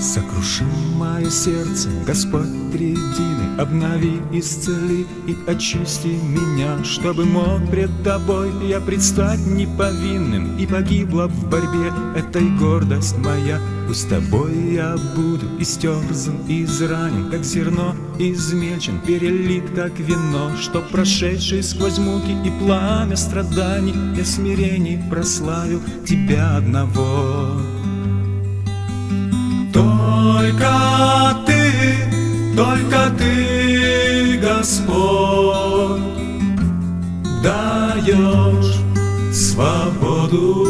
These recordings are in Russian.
Сокруши мое сердце, Господь триединый, обнови, исцели и очисти меня, чтобы мог пред Тобой я предстать неповинным, и погибла в борьбе этой гордость моя. Пусть с Тобой я буду истерзан и изранен, как зерно измельчен, перелит, как вино, чтоб прошедший сквозь муки и пламя страданий я смирений прославил Тебя одного. Только Ты, Господь, даешь свободу.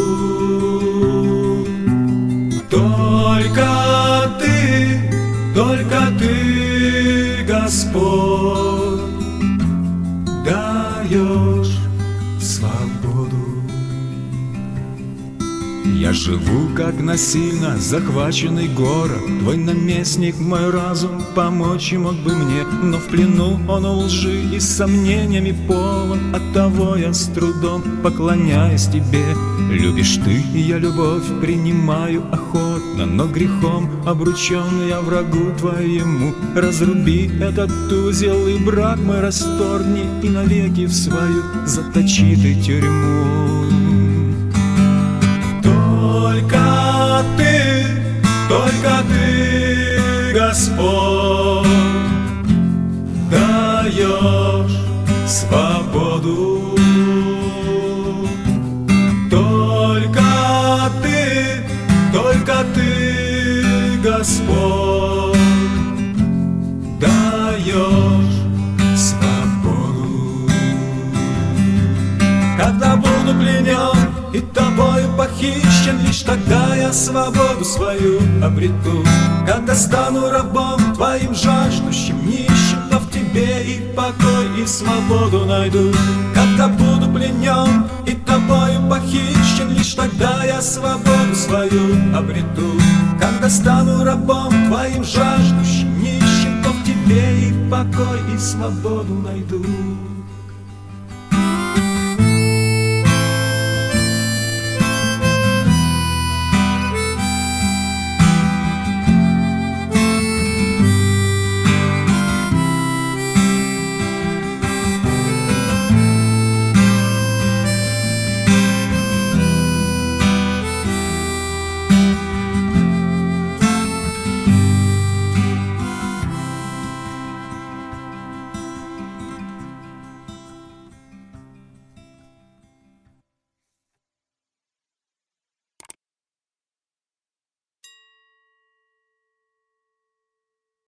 Только Ты, Господь, даешь свободу. Я живу как насильно захваченный город, Твой наместник, мой разум, помочь и мог бы мне, но в плену он у лжи и сомнениями полон. Оттого я с трудом поклоняюсь Тебе. Любишь Ты, и я любовь принимаю охотно, но грехом обручен я врагу Твоему. Разруби этот узел, и брак мой расторгни, и навеки в свою заточи Ты тюрьму. Только Ты, Господь, даешь свободу. Только Ты, Господь, даешь свободу. Когда буду пленен и Тобою похищен, лишь тогда я свободу свою обрету. Когда стану рабом Твоим жаждущим, нищим, то в Тебе и покой, и свободу найду. Когда буду пленен и Тобою похищен, лишь тогда я свободу свою обрету. Когда стану рабом Твоим жаждущим, нищим, то в Тебе и покой, и свободу найду.